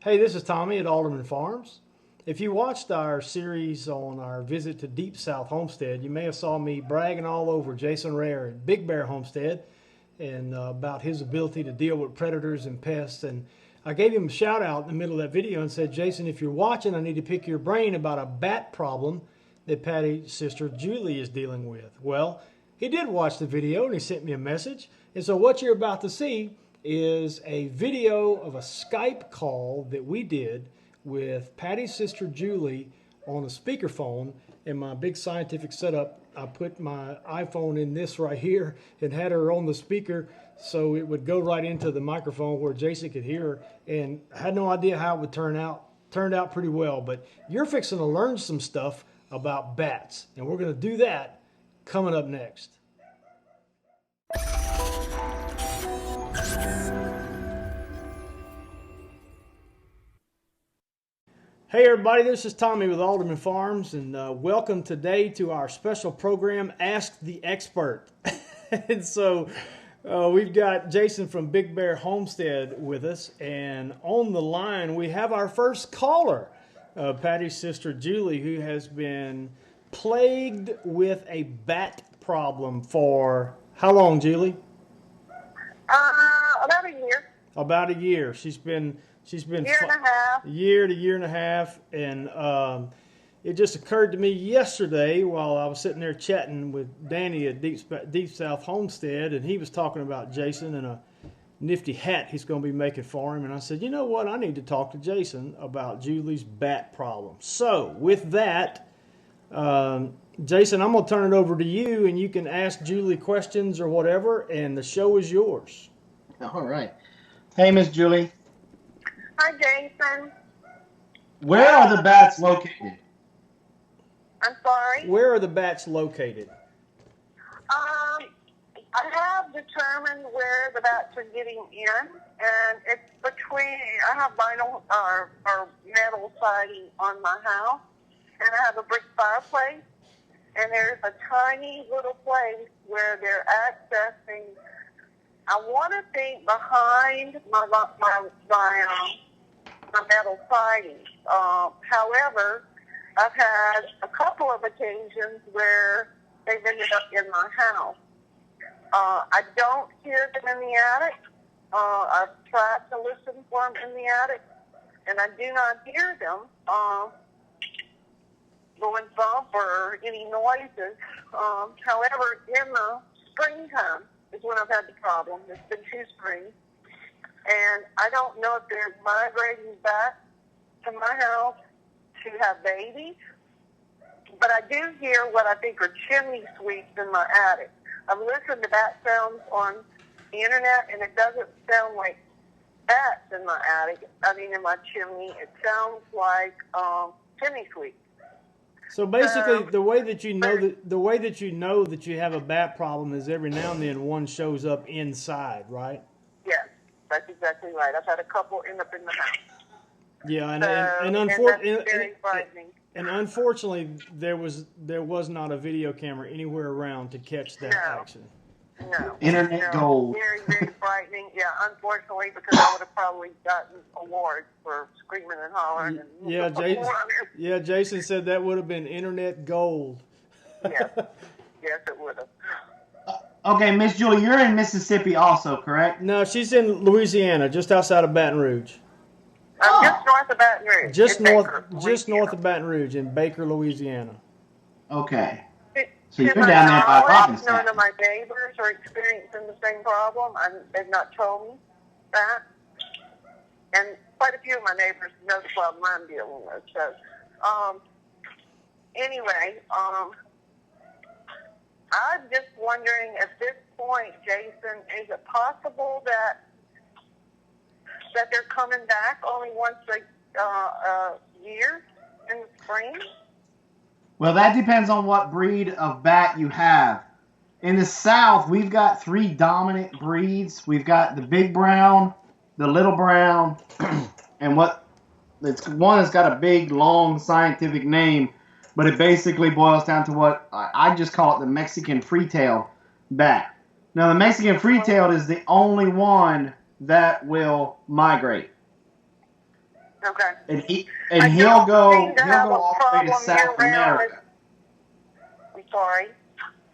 Hey, this is Tommy at AldermanFarms. If you watched our series on our visit to Deep South Homestead, you may have saw me bragging all over Jason Rare at BigBear Homestead and about his ability to deal with predators and pests. And I gave him a shout out in the middle of that video and said, Jason, if you're watching, I need to pick your brain about a bat problem that Patty's sister Julie is dealing with. Well, he did watch the video and he sent me a message. And so what you're about to see is a video of a Skype call that we did with Patty's sister Julie on a speakerphone. In my big scientific setup, I put my iPhone in this right here and had her on the speaker so it would go right into the microphone where Jason could hear her, and I had no idea how it would turn out. Turned out pretty well, but you're fixing to learn some stuff about bats, and we're going to do that coming up next. Hey everybody, this is Tommy with AldermanFarms, and welcome today to our special program, Ask the Expert. And so we've got Jason from BigBear Homestead with us, and on the line we have our first caller, Patty's sister Julie, who has been plagued with a bat problem for how long, Julie? About a year. About a year. She's been year and a half. Year to year and a half, and it just occurred to me yesterday while I was sitting there chatting with Danny at Deep South Homestead, and he was talking about Jason and a nifty hat he's going to be making for him, and I said, you know what, I need to talk to Jason about Julie's bat problem. So with that, Jason, I'm going to turn it over to you, and you can ask Julie questions or whatever, and the show is yours. All right. Hey, Miss Julie. Hi, Jason. Where are the bats located? I'm sorry? Where are the bats located? I have determined where the bats are getting in, and it's between, I have vinyl or metal siding on my house, and I have a brick fireplace, and there's a tiny little place where they're accessing, I want to think behind my metal siding. However, I've had a couple of occasions where they've ended up in my house. I don't hear them in the attic. I've tried to listen for them in the attic, and I do not hear them going bump or any noises. However, in the springtime is when I've had the problem. It's been 2 springs. And I don't know if they're migrating back to my house to have babies, but I do hear what I think are chimney sweeps in my attic. I've listened to bat sounds on the internet, and it doesn't sound like bats in my attic. I mean, in my chimney, it sounds like chimney sweeps. So basically, the way that you know that you have a bat problem is every now and then one shows up inside, right? Yes, that's exactly right. I've had a couple end up in the house. Yeah, and that's very frightening. And unfortunately, there was not a video camera anywhere around to catch that action. No. Internet gold. Very, very frightening. Yeah, unfortunately, because I would have probably gotten awards for screaming and hollering. And Jason said that would have been internet gold. Yes, it would have. Okay, Miss Julie, you're in Mississippi also, correct? No, she's in Louisiana, just outside of Baton Rouge. I'm just north of Baton Rouge. Just north of Baton Rouge in Baker, Louisiana. Okay. So you're down there by Robinson. None of my neighbors are experiencing the same problem. They've not told me that. And quite a few of my neighbors know the problem I'm dealing with. So, anyway, I'm just wondering at this point, Jason, is it possible that they're coming back only once a year in the spring? Well, that depends on what breed of bat you have. In the South, we've got 3 dominant breeds. We've got the big brown, the little brown, and one has got a big, long scientific name, but it basically boils down to what I just call it the Mexican free-tailed bat. Now, the Mexican free-tailed is the only one that will migrate. Okay. And he'll go all the way to South America. I'm sorry.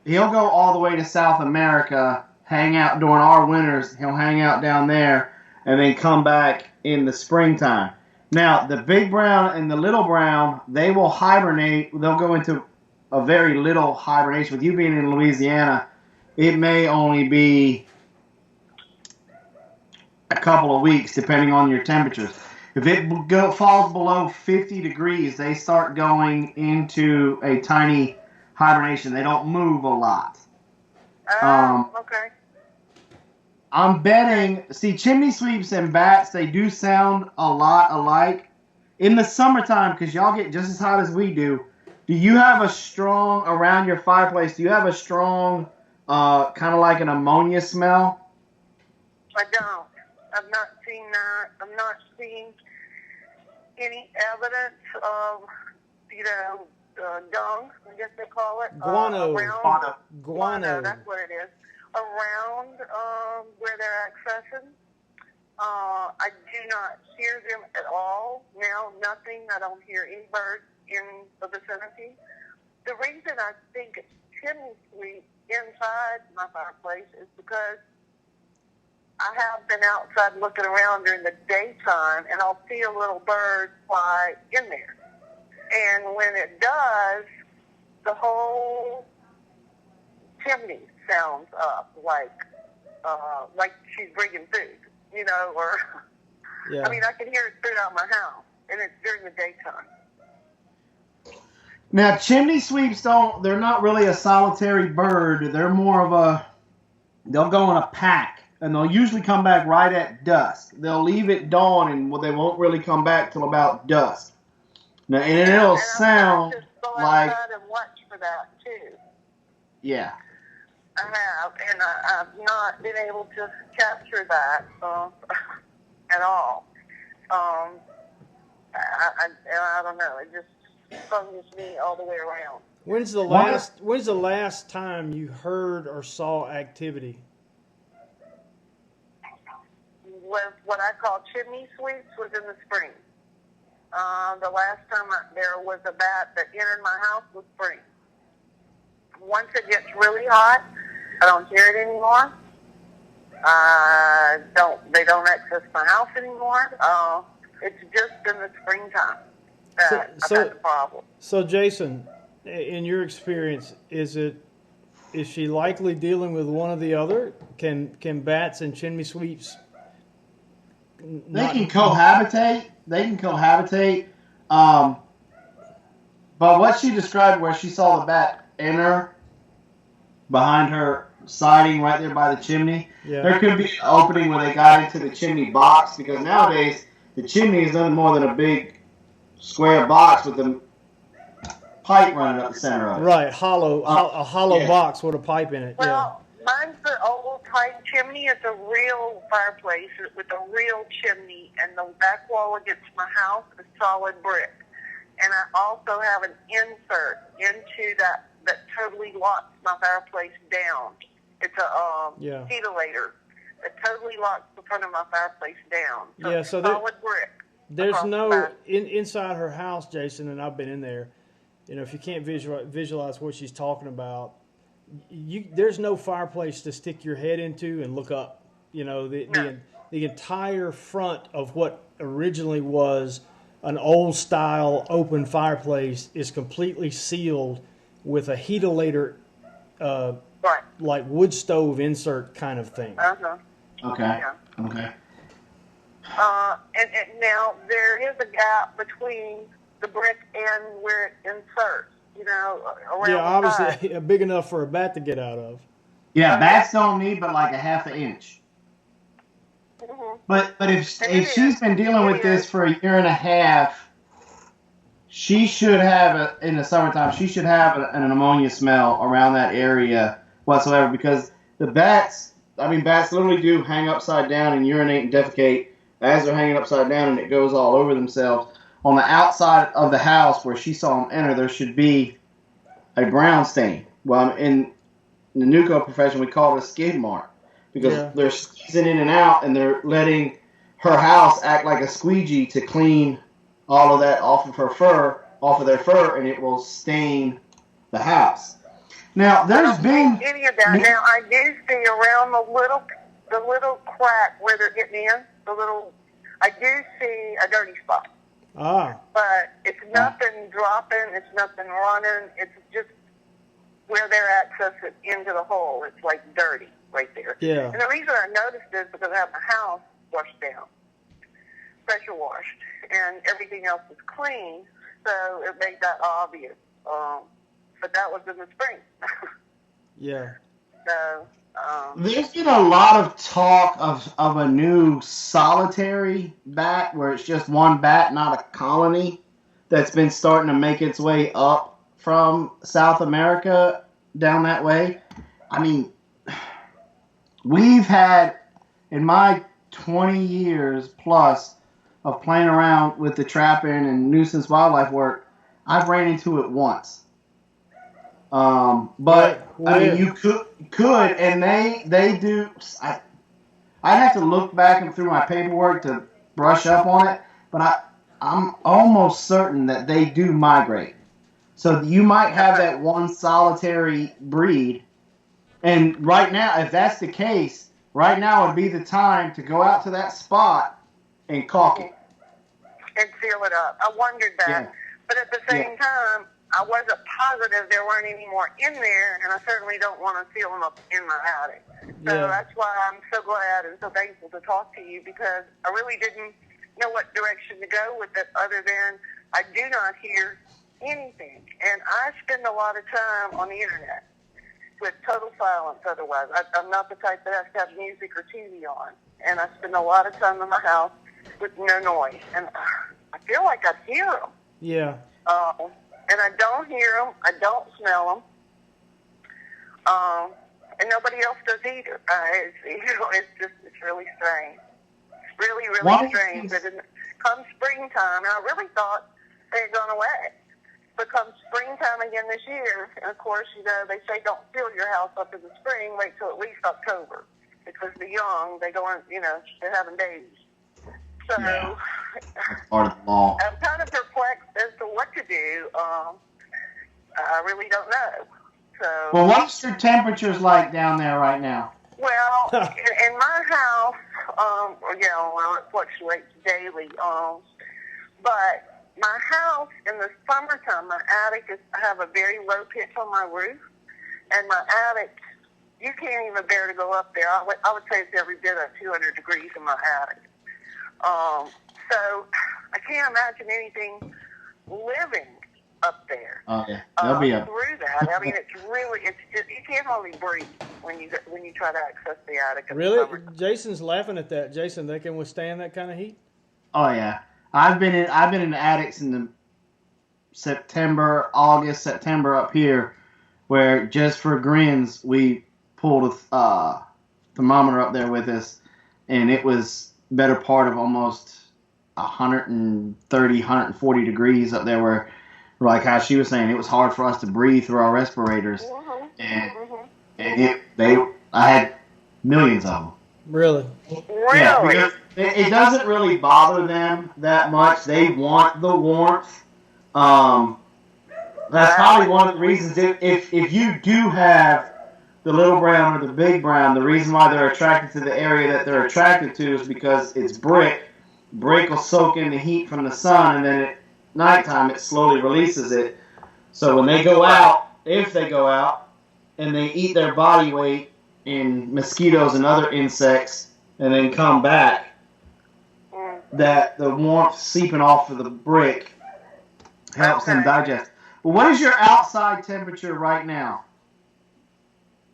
He'll go all the way to South America, hang out during our winters. He'll hang out down there, and then come back in the springtime. Now, the big brown and the little brown, they will hibernate. They'll go into a very little hibernation. With you being in Louisiana, it may only be a couple of weeks, depending on your temperatures. If it falls below 50 degrees, they start going into a tiny hibernation. They don't move a lot. Okay. I'm betting, see, chimney sweeps and bats, they do sound a lot alike. In the summertime, because y'all get just as hot as we do you have a strong, around your fireplace, do you have a strong, kind of like an ammonia smell? I don't. I've not seen that. I'm not seeing any evidence of, dung, I guess they call it. Guano. Guano, that's what it is. Around where they're accessing. I do not hear them at all. Now, nothing. I don't hear any birds in the vicinity. The reason I think it's chimney sweep inside my fireplace is because I have been outside looking around during the daytime, and I'll see a little bird fly in there. And when it does, the whole chimney sounds up like she's bringing food, or yeah. I mean, I can hear it throughout my house, and it's during the daytime. Now, chimney sweeps they're not really a solitary bird. They're more of they'll go in a pack, and they'll usually come back right at dusk. They'll leave at dawn, and they won't really come back till about dusk. Now, and it'll sound like... outside and watch for that, too. Yeah. I have, and I've not been able to capture that at all. I don't know. It just fungus me all the way around. When's the last time you heard or saw activity? With what I call chimney sweeps was in the spring. The last time there was a bat that entered my house was spring. Once it gets really hot, I don't hear it anymore. They don't access my house anymore. It's just in the springtime that I've had the problem. So, Jason, in your experience, is she likely dealing with one or the other? Can bats and chimney sweeps? They can cohabitate. But what she described, where she saw the bat enter behind her siding right there by the chimney, there could be an opening where they got into the chimney box, because nowadays the chimney is nothing more than a big square box with a pipe running up the center of it. Right, a hollow box with a pipe in it. Well, mine's the old type chimney. It's a real fireplace with a real chimney, and the back wall against my house is solid brick. And I also have an insert into that totally locks my fireplace down. It's a heatilator that totally locks the front of my fireplace down. So solid brick. There's no inside her house, Jason, and I've been in there. If you can't visualize what she's talking about, there's no fireplace to stick your head into and look up. The entire front of what originally was an old style open fireplace is completely sealed with a heatilator, like wood stove insert kind of thing. Okay. Yeah. Okay. And now there is a gap between the brick and where it inserts, around obviously big enough for a bat to get out of. Yeah, bats don't need but like a half an inch. Mm-hmm. But if she's been dealing with this for a year and a half, she should have, in the summertime, she should have an ammonia smell around that area whatsoever, because the bats literally do hang upside down and urinate and defecate as they're hanging upside down, and it goes all over themselves. On the outside of the house where she saw them enter, there should be a brown stain. Well, in the nuco profession, we call it a skid mark, because they're squeezing in and out, and they're letting her house act like a squeegee to clean all of that off of her fur, off of their fur, and it will stain the house. Now, there's been any of that. Now, I do see around the little crack where they're getting in, I do see a dirty spot. Ah. But it's nothing dropping, it's nothing running, it's just where they're accessing into the hole. It's like dirty right there. Yeah. And the reason I noticed this is because I have my house washed down, pressure washed, and everything else is clean, so it made that obvious. But that was in the spring. Yeah. So, there's been a lot of talk of a new solitary bat where it's just one bat, not a colony, that's been starting to make its way up from South America down that way. I mean, we've had, in my 20 years plus of playing around with the trapping and nuisance wildlife work, I've ran into it once. But I mean, you could, and they do. I'd have to look back and through my paperwork to brush up on it, but I'm almost certain that they do migrate. So you might have that one solitary breed, and right now, if that's the case, right now would be the time to go out to that spot and caulk it. And seal it up. I wondered that. Yeah. But at the same time, I wasn't positive there weren't any more in there, and I certainly don't want to seal them up in my attic. So that's why I'm so glad and so thankful to talk to you, because I really didn't know what direction to go with it other than I do not hear anything. And I spend a lot of time on the internet with total silence otherwise. I'm not the type that has to have music or TV on. And I spend a lot of time in my house with no noise. And I feel like I hear them. Yeah. And I don't hear them. I don't smell them. And nobody else does either. It's really strange. It's really, really strange. But come springtime, and I really thought they had gone away. But come springtime again this year, and of course, they say don't fill your house up in the spring. Wait till at least October, because the young, they go on, they're having babies. So, that's part of the law. I'm kind of perplexed as to what to do. I really don't know. So, well, what's your temperatures like down there right now? Well, in my house, it fluctuates daily. But my house in the summertime, my attic I have a very low pitch on my roof, and my attic, you can't even bear to go up there. I would say it's every bit of 200 degrees in my attic. So I can't imagine anything living up there. Okay, they'll be up through that. I mean, it's just you can't hardly breathe when you try to access the attic. Really, Jason's laughing at that. Jason, they can withstand that kind of heat? Oh yeah, I've been in attics in the September up here, where just for grins we pulled a thermometer up there with us, and it was better part of almost 130, 140 degrees up there, where, like how she was saying, it was hard for us to breathe through our respirators, and I had millions of them. Really? Yeah, because it doesn't really bother them that much. They want the warmth. That's probably one of the reasons. If you do have the little brown or the big brown, the reason why they're attracted to the area that they're attracted to is because it's brick. Brick will soak in the heat from the sun, and then at nighttime it slowly releases it. So when they go out, if they go out, and they eat their body weight in mosquitoes and other insects, and then come back, that the warmth seeping off of the brick helps them digest. Well, what is your outside temperature right now?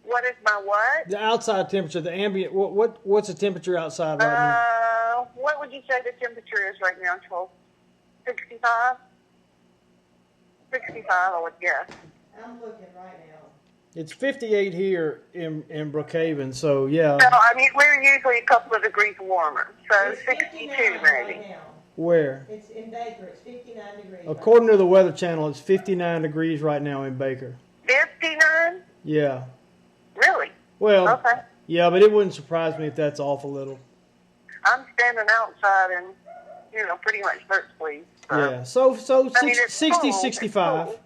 What is my what? The outside temperature, the ambient. What's the temperature outside right now? What would you say the temperature is right now, 12? 65? 65, I would guess. I'm looking right now. It's 58 here in Brookhaven, so yeah. So, I mean, we're usually a couple of degrees warmer, so It's 62 maybe. right now. Where? It's in Baker. It's 59 degrees. According to the Weather Channel, it's 59 degrees right now in Baker. 59? Yeah. Really? Well, Okay. yeah, but it wouldn't surprise me if that's off a little. I'm standing outside and, pretty much dirt fleas. So. Yeah. So I mean, it's 60, cool. It's 65. cool.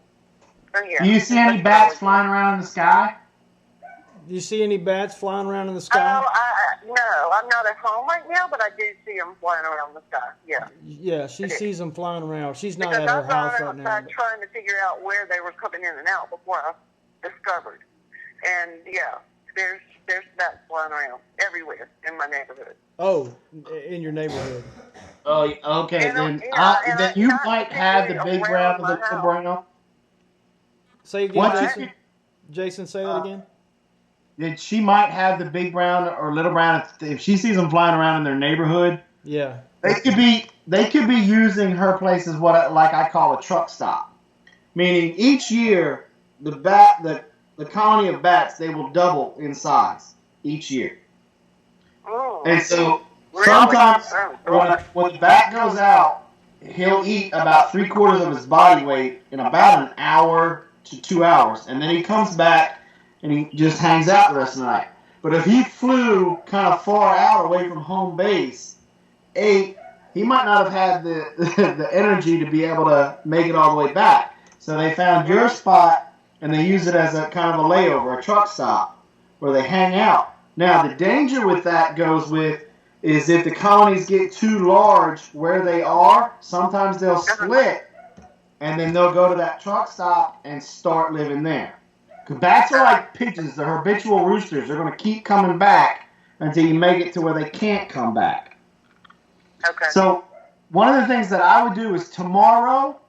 So, yeah, Do you see any that's bats really flying around in the sky? Do you see any bats flying around in the sky? No, I'm not at home right now, but I do see them flying around the sky. Yeah. Yeah, she sees them flying around. She's not Because at her I've house gone right now. outside trying to figure out where they were coming in and out before I discovered. And yeah, there's bats flying around everywhere in my neighborhood. Oh, in your neighborhood. Oh, okay. And, Then you not might have the big brown around or the my little house. brown. Say again, What Jason. Jason, say that again. That she might have the big brown or little brown if she sees them flying around in their neighborhood. Yeah. They could be using her place as what I call a truck stop, meaning each year the colony of bats, they will double in size each year. Oh, And so really? sometimes Oh, when the bat goes out, he'll eat about 3/4 of his body weight in about an hour to 2 hours, and then he comes back and he just hangs out the rest of the night. But if he flew kind of far out away from home base, he might not have had the energy to be able to make it all the way back. So they found your spot and they use it as a kind of a layover, a truck stop, where they hang out. Now the danger with that is if the colonies get too large where they are, sometimes they'll split and then they'll go to that truck stop and start living there. Because bats are like pigeons, they're habitual roosters. They're going to keep coming back until you make it to where they can't come back. okay. So one of the things that I would do is tomorrow,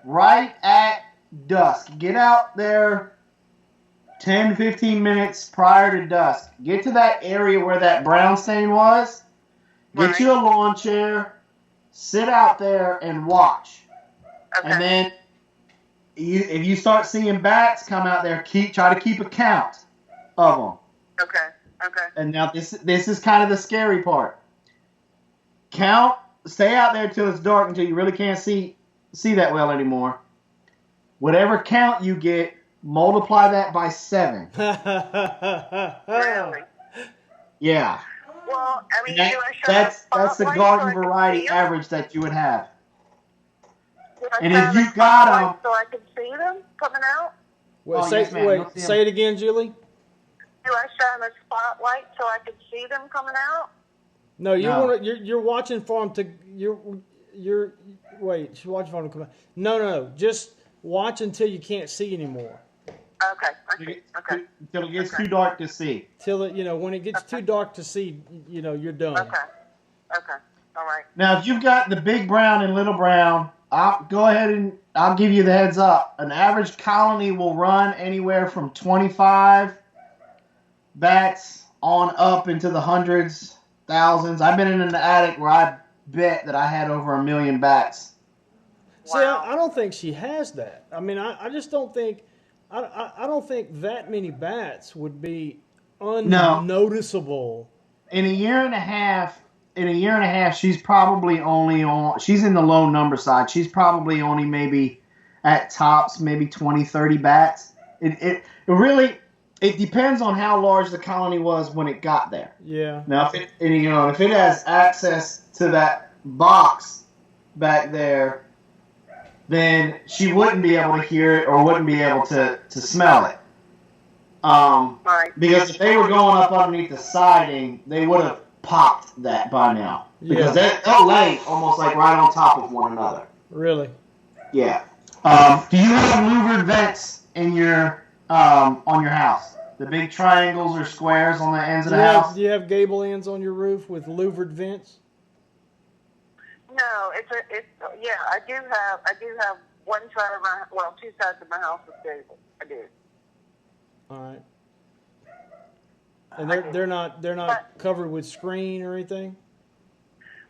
right at dusk, get out there 10, 15 minutes prior to dusk. Get to that area where that brown stain was. Get Right. you a lawn chair, sit out there and watch. Okay. And then if you start seeing bats come out there, try to keep a count of them. Okay. Okay. And now this is kind of the scary part. Stay out there till it's dark until you really can't see that well anymore. Whatever count you get, multiply that by 7. Really? Yeah. Well, I mean, That- do I shine that's a the spotlight garden so I can variety see 'em? average that you would have. Do I And if shine a you got spotlight 'em- so I can see them coming out? Wait, Oh, yes, ma'am. You'll see 'em. say it again, Julie. Do I shine a spotlight so I can see them coming out? No, No. you're watching for them to wait. She's watching for them to come out. No. Just watch until you can't see anymore. Okay. I see. Okay. Until it gets Okay. too dark to see. Till when it gets too dark to see, you're done. Okay. Okay. All right. Now, if you've got the big brown and little brown, I'll go ahead and I'll give you the heads up. An average colony will run anywhere from 25 bats on up into the hundreds, thousands. I've been in an attic where I bet that I had over 1 million bats. See, Wow. I don't think she has that. I mean, I just don't think I don't think that many bats would be unnoticeable. In a year and a half, she's probably she's in the low number side. She's probably only maybe at tops, maybe 20, 30 bats. It depends on how large the colony was when it got there. Yeah. Now, if it has access to that box back there, then she wouldn't be able to hear it or wouldn't be able to smell it. Right. Because if they were going up underneath the siding, they would have popped that by now. Because they'll lay almost like right on top of one another. Really? Yeah. Do you have louvered vents in your on your house? The big triangles or squares on the ends of the house? Do you have gable ends on your roof with louvered vents? No, I do have one side of two sides of my house with gable. I do. All right. And they're not covered with screen or anything?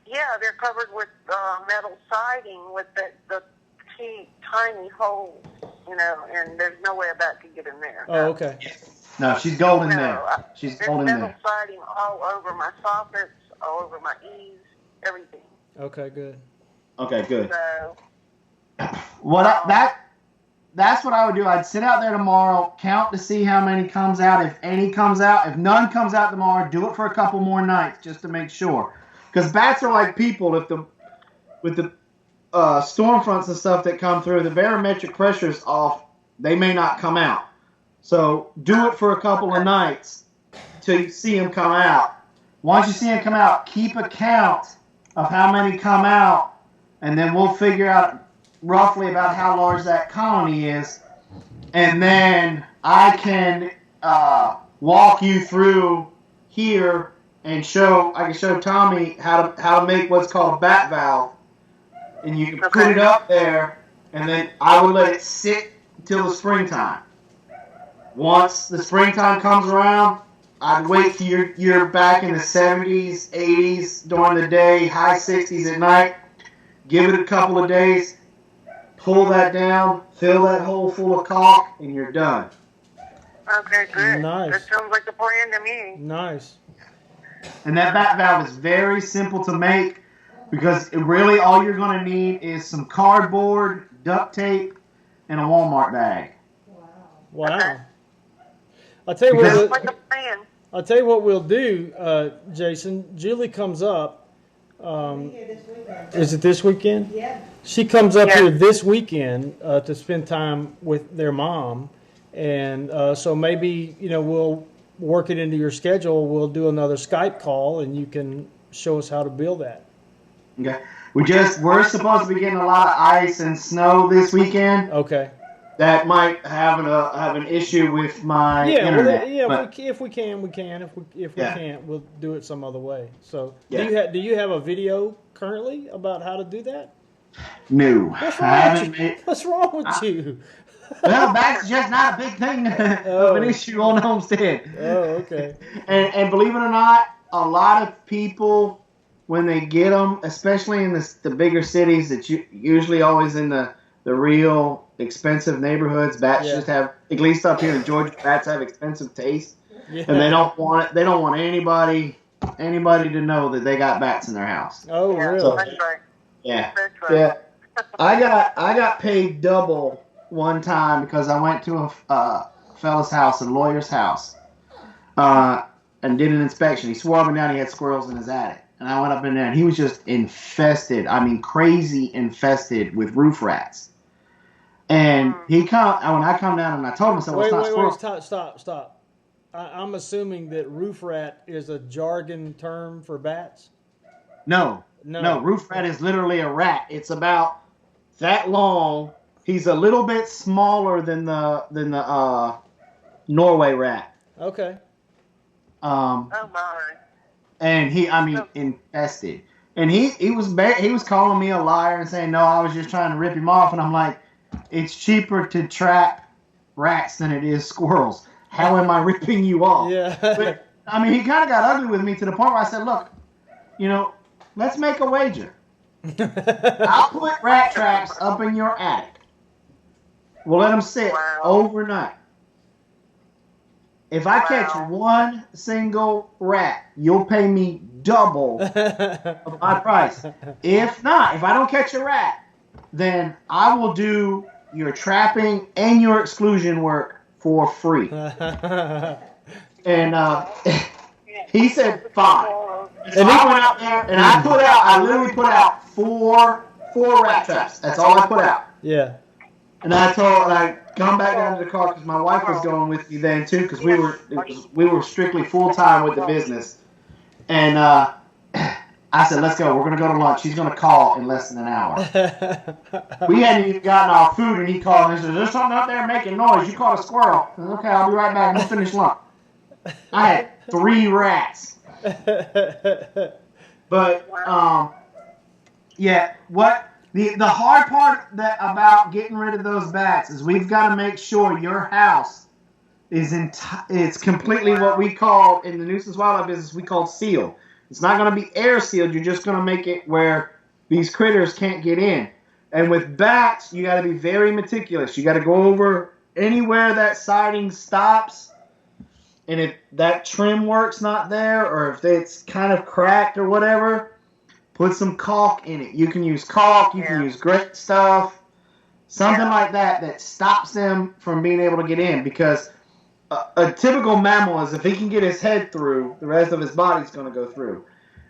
Yeah, they're covered with metal siding with the tiny holes, and there's no way a bat can get in there. Oh, okay. No, she's golden No, there. She's there's golden metal there. siding all over my soffits, all over my eaves, everything. Okay, good. Okay, good. So, That's what I would do. I'd sit out there tomorrow, count to see how many comes out. If any comes out, if none comes out tomorrow, do it for a couple more nights just to make sure. because bats are like people. With the storm fronts and stuff that come through, the barometric pressure is off. They may not come out. So do it for a couple of nights till you see them come out. Once you see them come out, keep a count of how many come out, and then we'll figure out roughly about how large that colony is, and then I can walk you through here and I can show Tommy how to make what's called a bat valve, and you can put it up there, and then I would let it sit until the springtime. Once the springtime comes around, I'd wait till you're back in the 70s, 80s during the day, high 60s at night. Give it a couple of days, pull that down, fill that hole full of caulk, and you're done. Okay, good. Nice. That sounds like a plan to me. Nice. And that bat valve is very simple to make because really all you're going to need is some cardboard, duct tape, and a Walmart bag. Wow. Okay. I'll tell you Sounds what. like a plan. I'll tell you what we'll do, Jason. Julie comes up. Here this weekend. Is it this weekend? Yeah. She comes up Yeah. here this weekend to spend time with their mom, and so maybe we'll work it into your schedule. We'll do another Skype call, and you can show us how to build that. Okay. We're supposed to be getting a lot of ice and snow this weekend. Okay. That might have an issue with my internet. But if we can, we can. If we Yeah. can't, we'll do it some other way. So, Yeah. do you have a video currently about how to do that? no, What's I wrong haven't with you? made. What's wrong with you? Well, that's just not a big thing of an issue on Homestead. Oh, okay. And believe it or not, a lot of people, when they get them, especially in the bigger cities, that usually always in the real expensive neighborhoods, bats Yeah. just have, at least up here in Georgia, bats have expensive taste, Yeah. and they don't want it. They don't want anybody to know that they got bats in their house. Oh, Yeah, really? that's right. Yeah, That's right. yeah. I got paid double one time because I went to a fella's house, a lawyer's house, and did an inspection. He swore up and down he had squirrels in his attic. And I went up in there, and he was just infested. I mean, crazy infested with roof rats. And when I come down and I told him, I said, well, it's not squirrels. Stop. I'm assuming that roof rat is a jargon term for bats? No, roof rat is literally a rat. It's about that long. He's a little bit smaller than the Norway rat. Okay. Oh, my. And infested. And he was calling me a liar and saying, no, I was just trying to rip him off. And I'm like, it's cheaper to trap rats than it is squirrels. How am I ripping you off? Yeah. But, he kind of got ugly with me to the point where I said, look, let's make a wager. I'll put rat traps up in your attic. We'll let them sit overnight. If I catch one single rat, you'll pay me double of my price. If not, if I don't catch a rat, then I will do your trapping and your exclusion work for free. And he said fine. So I went out there and I literally put out four rat traps. That's all I put out. Yeah. And I come back down to the car because my wife was going with me then too because we were strictly full time with the business. And I said, let's go. We're gonna go to lunch. He's gonna call in less than an hour. We hadn't even gotten our food, and he called and he said, "There's something up there making noise. You caught a squirrel." I said, okay, I'll be right back. We'll finish lunch. I had 3 rats. But yeah, what the hard part about getting rid of those bats is we've got to make sure your house is it's completely what we call in the nuisance wildlife business we call sealed. It's not going to be air sealed. You're just going to make it where these critters can't get in. And with bats, you got to be very meticulous. You got to go over anywhere that siding stops. And if that trim work's not there, or if it's kind of cracked or whatever, put some caulk in it. You can use caulk. You can use great stuff. Something like that stops them from being able to get in. Because a typical mammal is if he can get his head through, the rest of his body's going to go through.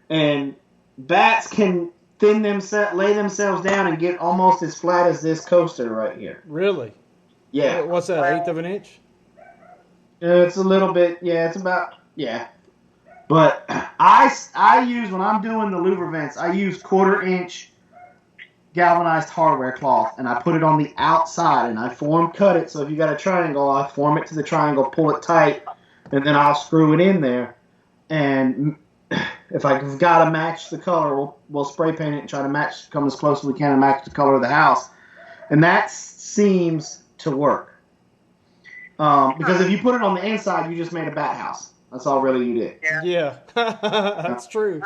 And bats can lay themselves down and get almost as flat as this coaster right here. Really? Yeah. What's that, 1/8 of an inch? It's a little bit, it's about, But I use, when I'm doing the louver vents, I use 1/4 inch galvanized hardware cloth, and I put it on the outside, and I cut it. So if you got a triangle, I form it to the triangle, pull it tight, and then I'll screw it in there. And if I've got to match the color, we'll spray paint it and try to come as close as we can and match the color of the house. And that seems to work. Because if you put it on the inside, you just made a bat house. That's all really you did. Yeah. That's true.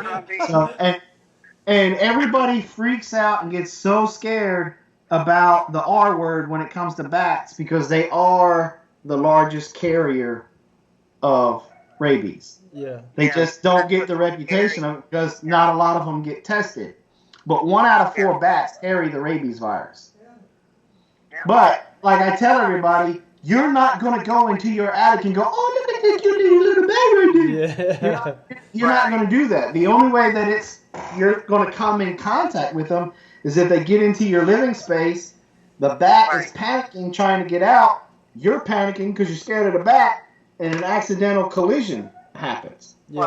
So, and everybody freaks out and gets so scared about the R word when it comes to bats because they are the largest carrier of rabies. Yeah. They just don't get the reputation of it because not a lot of them get tested. But 1 out of 4 bats carry the rabies virus. But, like I tell everybody, you're not going to go into your attic and go, oh, look at this cute little bag right there. Yeah. You're not going to do that. The only way that you're going to come in contact with them is if they get into your living space, the bat is panicking, trying to get out, you're panicking because you're scared of the bat, and an accidental collision happens. Yeah.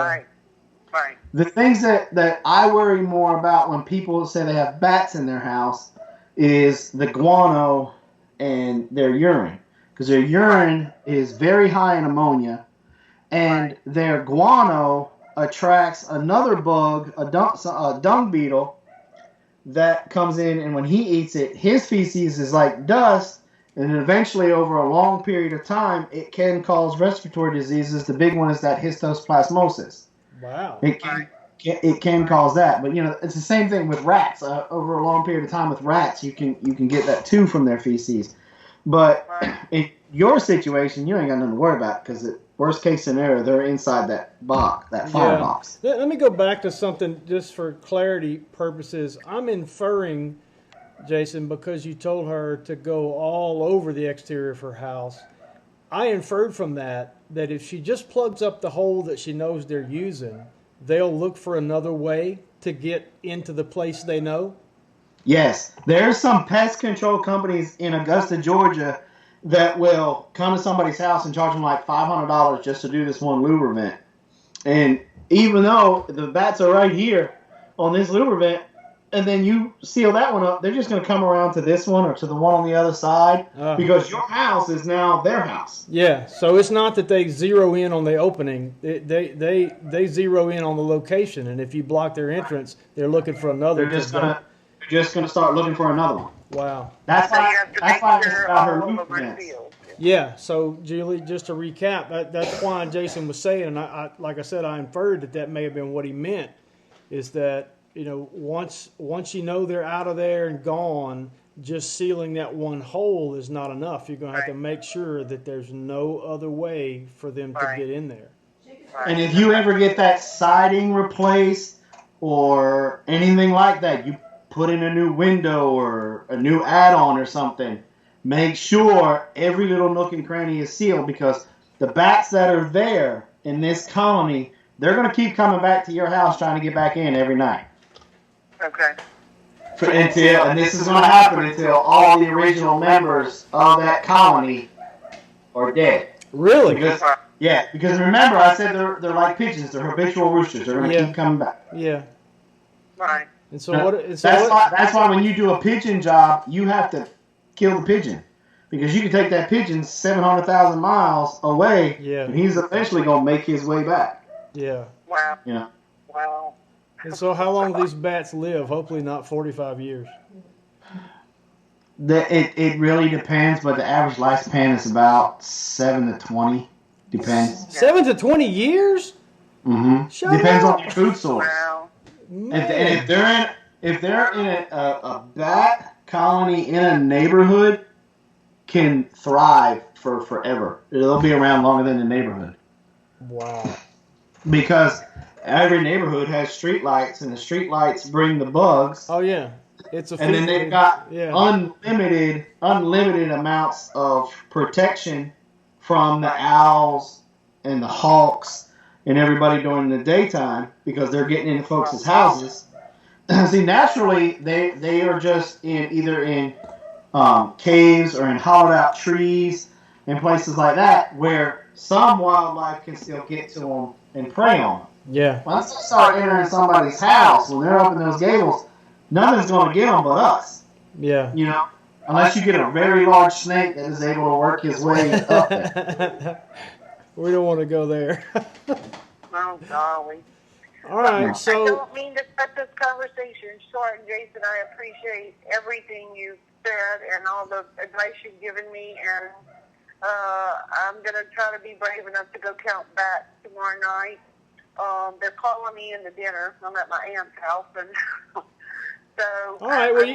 Right. The things that I worry more about when people say they have bats in their house is the guano and their urine. Because their urine is very high in ammonia, and their guano attracts another bug, a dung beetle, that comes in, and when he eats it, his feces is like dust, and eventually over a long period of time, it can cause respiratory diseases. The big one is that histoplasmosis. Wow. It can cause that, but it's the same thing with rats. Over a long period of time with rats, you can get that too from their feces. But in your situation, you ain't got nothing to worry about because worst case scenario, they're inside that box, that firebox. Let me go back to something just for clarity purposes. I'm inferring, Jason, because you told her to go all over the exterior of her house. I inferred from that if she just plugs up the hole that she knows they're using, they'll look for another way to get into the place they know. Yes, there's some pest control companies in Augusta, Georgia, that will come to somebody's house and charge them like $500 just to do this one louver vent. And even though the bats are right here on this louver vent, and then you seal that one up, they're just going to come around to this one or to the one on the other side because your house is now their house. Yeah, so it's not that they zero in on the opening. They zero in on the location, and if you block their entrance, they're looking for another. They're just going to start looking for another one. Wow. That's why it's about her roof vents. Yeah, so Julie, just to recap, that's why Jason was saying, and I like I said, I inferred that may have been what he meant, is that once you know they're out of there and gone, just sealing that one hole is not enough. You're going to have to make sure that there's no other way for them to get in there. And if you ever get that siding replaced or anything like that, you put in a new window or a new add-on or something, make sure every little nook and cranny is sealed because the bats that are there in this colony, they're going to keep coming back to your house trying to get back in every night. Okay. And this is going to happen until all the original members of that colony are dead. Really? Because remember I said they're like pigeons. They're habitual roosters. They're going to keep coming back. Yeah. Right. And so that's why when you do a pigeon job, you have to kill the pigeon. Because you can take that pigeon 700,000 miles away, and he's eventually going to make his way back. Yeah. Wow. Yeah. Wow. And so how long do these bats live? Hopefully not 45 years. It really depends, but the average lifespan is about 7 to 20. Depends. 7 to 20 years? Mm-hmm. Depends on your food source. Wow. If they're in a bat colony in a neighborhood, can thrive for forever. They'll be around longer than the neighborhood. Wow. Because every neighborhood has street lights, and the street lights bring the bugs. Oh yeah, and then they've got unlimited amounts of protection from the owls and the hawks and everybody during the daytime because they're getting into folks' houses. see, naturally, they are just in either in caves or in hollowed out trees and places like that where some wildlife can still get to them and prey on them. Yeah. Once they start entering somebody's house, when they're up in those gables, nothing's going to get them but us. Yeah. You know, unless you get a very large snake that is able to work his way up there. We don't want to go there. Oh, golly. All right, I so don't mean to cut this conversation short, Jason. I appreciate everything you've said and all the advice you've given me, and I'm going to try to be brave enough to go count bats tomorrow night. They're calling me in to dinner. I'm at my aunt's house, and so all right. Well,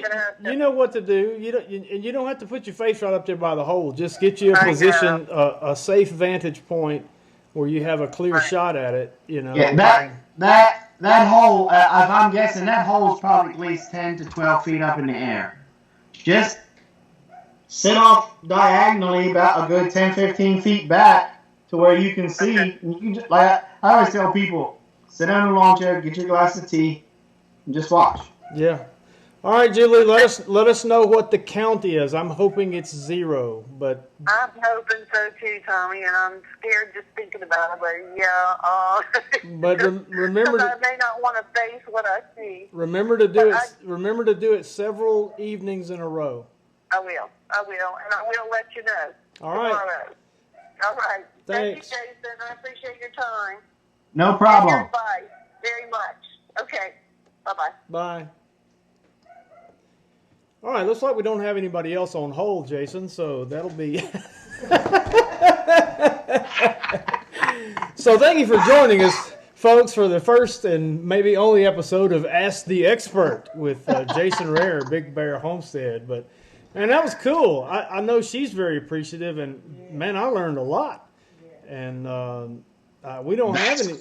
you know what to do. You don't have to put your face right up there by the hole. Just get you a position, a safe vantage point where you have a clear shot at it. You know. Yeah, that hole. If I'm guessing, that hole is probably at least 10 to 12 feet up in the air. Just sit off diagonally about a good 10, 15 feet back to where you can see. And you can just, like I always tell people, sit down in a lawn chair, get your glass of tea, and just watch. Yeah. All right, Julie. Let us know what the count is. I'm hoping it's 0, but I'm hoping so too, Tommy, and I'm scared just thinking about it. But yeah. But remember, I may not want to face what I see. Remember to do it. Remember to do it several evenings in a row. I will, and I will let you know. All right. Tomorrow. All right. Thanks. Thank you, Jason. I appreciate your time. No problem. And your advice very much. Okay. Bye-bye. Bye. All right, looks like we don't have anybody else on hold, Jason, so that'll be... So thank you for joining us, folks, for the first and maybe only episode of Ask the Expert with Jason Rare, BigBear Homestead. But, man, that was cool. I know she's very appreciative, and, man, I learned a lot. And we don't have any...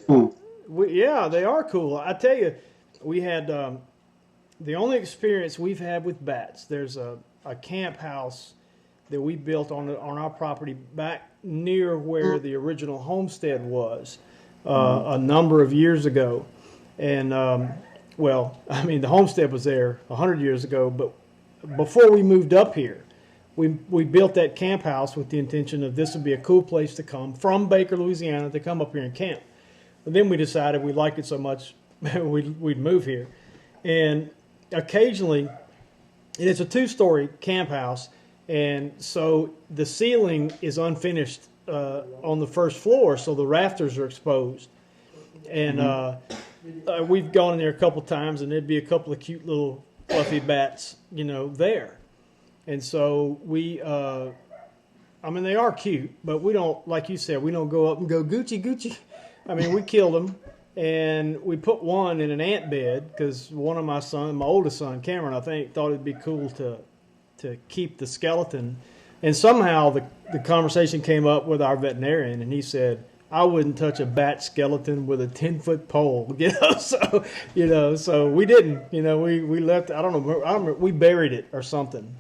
Yeah, they are cool. I tell you, we had... the only experience we've had with bats, there's a camp house that we built on our property back near where the original homestead was a number of years ago. And, well, I mean, the homestead was there 100 years ago, but before we moved up here, we built that camp house with the intention of this would be a cool place to come from Baker, Louisiana, to come up here and camp. But then we decided we liked it so much we'd move here. And occasionally, and it's a 2-story camp house, and so the ceiling is unfinished on the first floor, so the rafters are exposed. And we've gone in there a couple times, and there'd be a couple of cute little fluffy bats, there. And so we, I mean, they are cute, but we don't, like you said, we don't go up and go Gucci, Gucci. I mean, we killed them. And we put one in an ant bed because one of my oldest son, Cameron, I think, thought it'd be cool to keep the skeleton. And somehow the conversation came up with our veterinarian, and he said, I wouldn't touch a bat skeleton with a 10-foot pole, so we didn't, we left, I don't know, we buried it or something,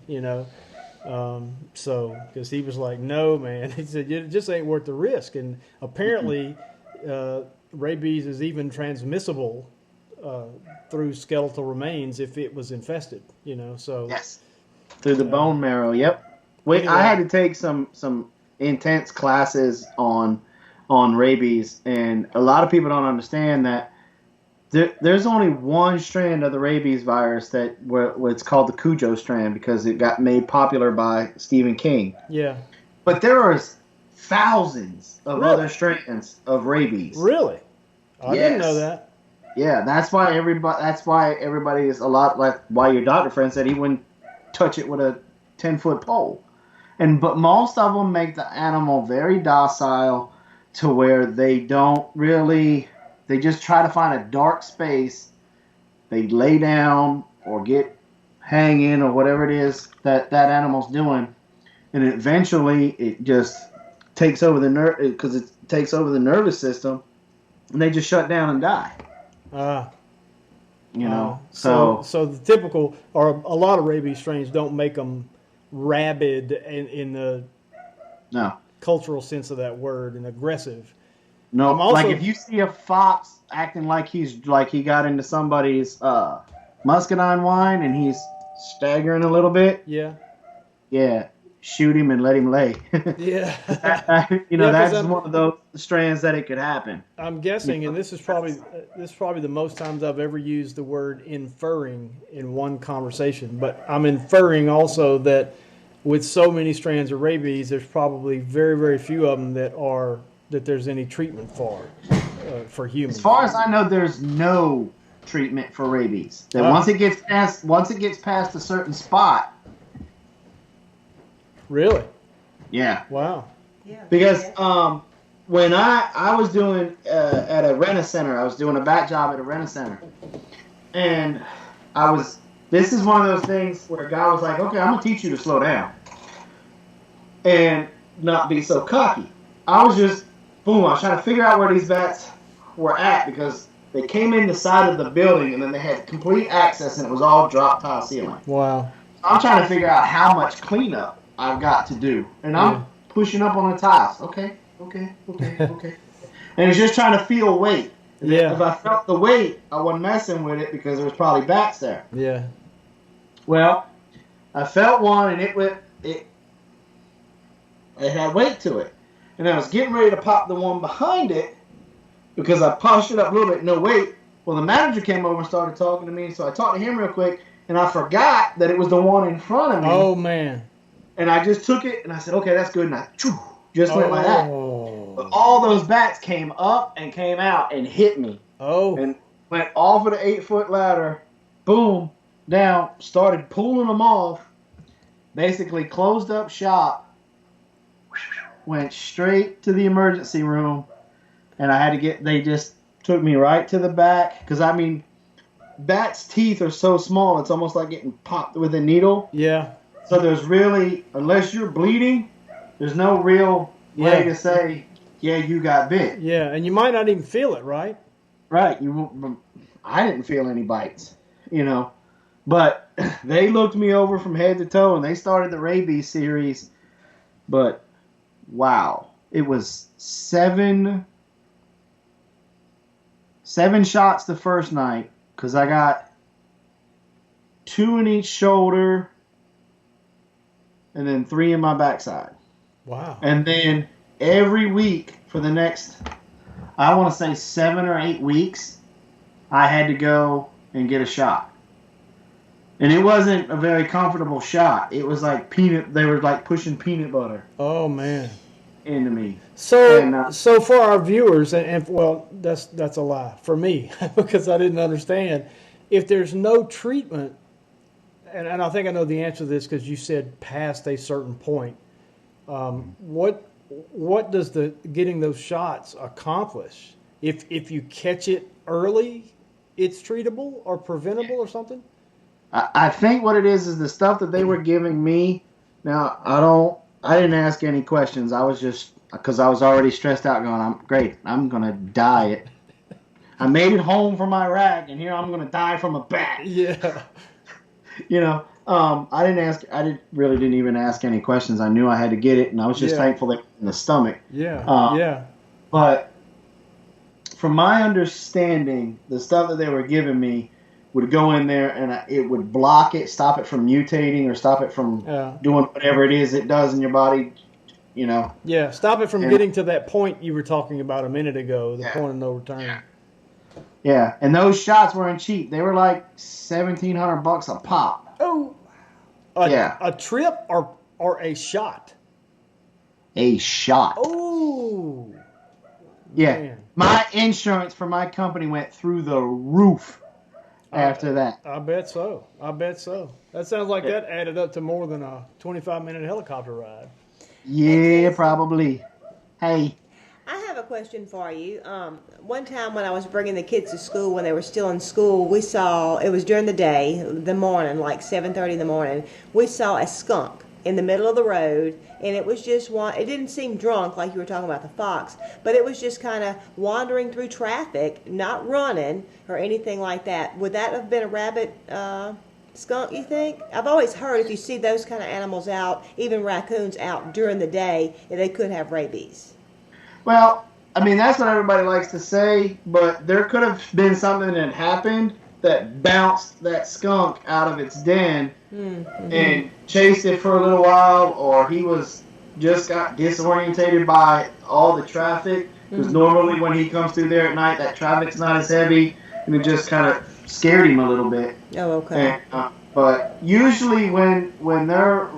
so, because he was like, no, man, he said, it just ain't worth the risk. And apparently, rabies is even transmissible through skeletal remains if it was infested, so. Yes. Through the bone marrow, yep. Anyway. I had to take some intense classes on rabies, and a lot of people don't understand that there's only one strand of the rabies virus what's called the Cujo strand because it got made popular by Stephen King. Yeah. But there are thousands of other strands of rabies. Really? I didn't know that. Yeah, that's why everybody is a lot like why your doctor friend said he wouldn't touch it with a 10-foot pole. But most of them make the animal very docile to where they don't really, they just try to find a dark space. They lay down or get hanging or whatever it is that animal's doing. And eventually it just takes over the because it takes over the nervous system, and they just shut down and die. So the typical, or a lot of rabies strains don't make them rabid in the cultural sense of that word and aggressive. No, like if you see a fox acting like he got into somebody's muscadine wine and he's staggering a little bit, Yeah. yeah, shoot him and let him lay. Yeah. That's one of those strands that it could happen. I'm guessing, and this is probably the most times I've ever used the word inferring in one conversation. But I'm inferring also that with so many strands of rabies, there's probably very, very few of them that there's any treatment for humans. As far as I know, there's no treatment for rabies. That once it gets past a certain spot. Really? Yeah. Wow. Yeah. Because when I was doing at a rent-a-center, I was doing a bat job at a rent-a-center, and this is one of those things where a guy was like, okay, I'm going to teach you to slow down and not be so cocky. I was just, boom, I was trying to figure out where these bats were at because they came in the side of the building and then they had complete access and it was all drop tile ceiling. Wow. I'm trying to figure out how much cleanup I've got to do. And I'm pushing up on the tiles. Okay. And it's just trying to feel weight. Yeah. If I felt the weight, I wasn't messing with it because there was probably bats there. Yeah. Well, I felt one and it had weight to it. And I was getting ready to pop the one behind it because I pushed it up a little bit, no weight. Well, the manager came over and started talking to me, so I talked to him real quick, and I forgot that it was the one in front of me. Oh, man. And I just took it, and I said, okay, that's good, and I just went like that. But Oh. all those bats came up and came out and hit me. Oh. And went off of the 8-foot ladder, boom, down, started pulling them off, basically closed up shop, went straight to the emergency room, and they just took me right to the back, because, I mean, bats' teeth are so small, it's almost like getting popped with a needle. Yeah. So there's really, unless you're bleeding, there's no real way to say, yeah, you got bit. Yeah, and you might not even feel it, right? Right. I didn't feel any bites, But they looked me over from head to toe, and they started the rabies series. But, wow. It was seven shots the first night, because I got 2 in each shoulder, and then 3 in my backside. Wow. And then every week for the next, I want to say 7 or 8 weeks, I had to go and get a shot. And it wasn't a very comfortable shot. It was like they were like pushing peanut butter Oh, man. into me. So, so for our viewers, and well, that's a lie for me because I didn't understand. If there's no treatment, and I think I know the answer to this because you said past a certain point, what does getting those shots accomplish? If you catch it early, it's treatable or preventable or something? I think what it is the stuff that they were giving me. Now, I didn't ask any questions. I was just, because I was already stressed out going, I'm going to die. I made it home from Iraq, and here I'm going to die from a bat. Yeah. I really didn't even ask any questions. I knew I had to get it, and I was just thankful that it was in the stomach. Yeah. Yeah. But from my understanding, the stuff that they were giving me would go in there and it would block it, stop it from mutating, or stop it from doing whatever it is it does in your body, Yeah, stop it from getting to that point you were talking about a minute ago, the point of no return. Yeah, and those shots weren't cheap. They were like $1,700 a pop. Oh. A trip or a shot? A shot. Oh. Yeah. Man. My insurance for my company went through the roof after that. I bet so. That sounds like that added up to more than a 25-minute helicopter ride. Yeah, probably. Hey. I have a question for you. One time when I was bringing the kids to school, when they were still in school, we saw, it was during the day, the morning, like 7:30 in the morning, we saw a skunk in the middle of the road, and it was just it didn't seem drunk like you were talking about the fox, but it was just kind of wandering through traffic, not running or anything like that. Would that have been a rabbit skunk, you think? I've always heard if you see those kind of animals out, even raccoons out during the day, they could have rabies. Well, I mean, that's what everybody likes to say, but there could have been something that happened that bounced that skunk out of its den and chased it for a little while, or he was just got disorientated by all the traffic. Because normally when he comes through there at night, that traffic's not as heavy, and it just kind of scared him a little bit. Oh, okay. And, but usually when they're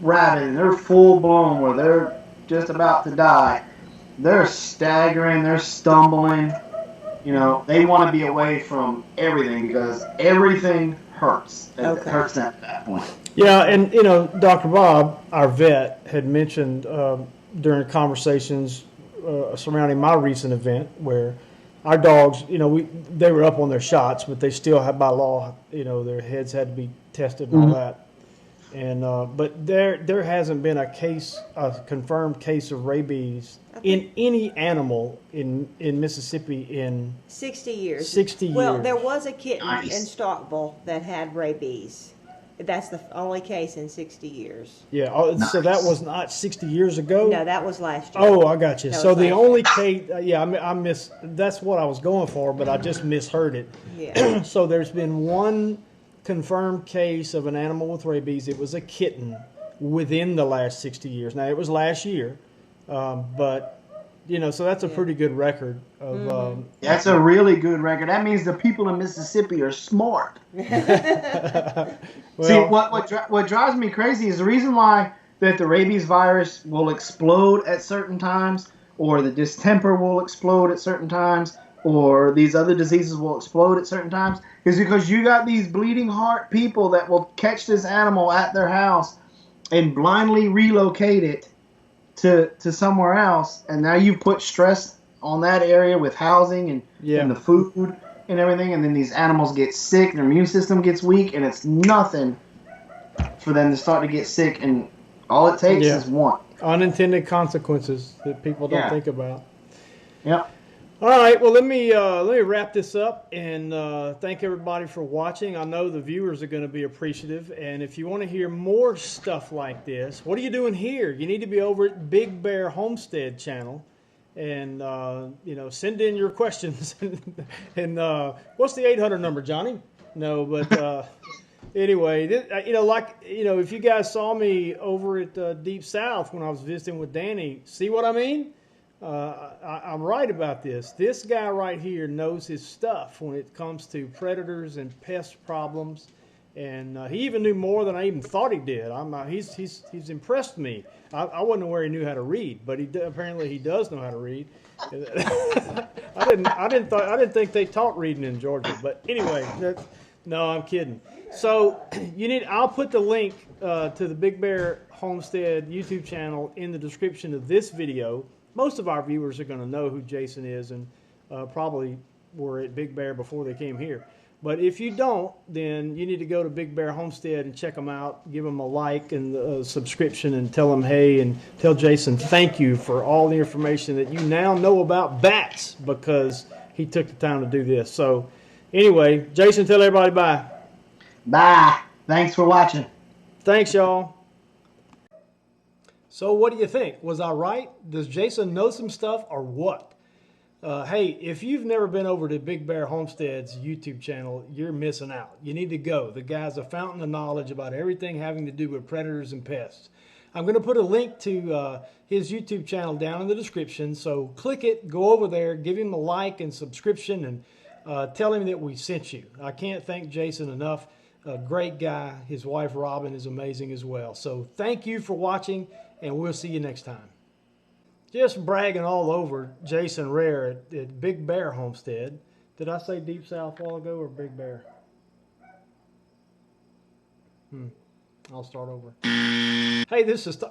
rabid and they're full blown, where they're just about to die, they're staggering, they're stumbling. You know, they want to be away from everything because everything hurts. It hurts them at that point. Yeah, and you know, Dr. Bob, our vet, had mentioned during conversations surrounding my recent event where our dogs, you know, they were up on their shots, but they still had, by law, you know, their heads had to be tested and all that. And but there hasn't been a confirmed case of rabies in any animal in Mississippi in 60 years. 60 years. Well, there was a kitten Nice. in Starkville that had rabies. That's the only case in 60 years. Yeah, so that was not 60 years ago? No, that was last year. Oh, I got you. That So was the last only case, I miss, that's what I was going for, but I just misheard it. Yeah. So there's been one confirmed case of an animal with rabies. It was a kitten within the last 60 years. Now, it was last year, but, you know, so that's a pretty good record of... That's a really good record. That means the people in Mississippi are smart. well, See, what drives me crazy is the reason why that the rabies virus will explode at certain times, or the distemper will explode at certain times, or these other diseases will explode at certain times, is because you got these bleeding heart people that will catch this animal at their house and blindly relocate it to somewhere else, and now you put stress on that area with housing and the food and everything, and then these animals get sick, their immune system gets weak, and it's nothing for them to start to get sick, and all it takes is one. Unintended consequences that people don't think about. Yep. All right, well, let me wrap this up and thank everybody for watching. I know the viewers are going to be appreciative, and if you want to hear more stuff like this, what are you doing here? You need to be over at BigBear Homestead channel, and you know, send in your questions. and what's the 800 number, Johnny? No, but anyway, you know, like, you know, if you guys saw me over at Deep South when I was visiting with Danny, see what I mean? I'm right about this. This guy right here knows his stuff when it comes to predators and pest problems, and he even knew more than I even thought he did. He's impressed me. I wasn't aware he knew how to read, but apparently he does know how to read. I didn't think they taught reading in Georgia, but anyway, no, I'm kidding. So I'll put the link to the BigBear Homestead YouTube channel in the description of this video. Most of our viewers are going to know who Jason is, and probably were at Big Bear before they came here. But if you don't, then you need to go to BigBear Homestead and check them out. Give them a like and a subscription, and tell them hey, and tell Jason thank you for all the information that you now know about bats, because he took the time to do this. So anyway, Jason, tell everybody bye. Bye. Thanks for watching. Thanks, y'all. So what do you think? Was I right? Does Jason know some stuff, or what? Hey, if you've never been over to BigBear Homestead's YouTube channel, you're missing out. You need to go. The guy's a fountain of knowledge about everything having to do with predators and pests. I'm going to put a link to his YouTube channel down in the description, so click it, go over there, give him a like and subscription, and tell him that we sent you. I can't thank Jason enough. A great guy. His wife, Robin, is amazing as well. So thank you for watching, and we'll see you next time. Just bragging all over Jason Rare at BigBear Homestead. Did I say Deep South a while ago, or Big Bear? I'll start over. Hey, this is...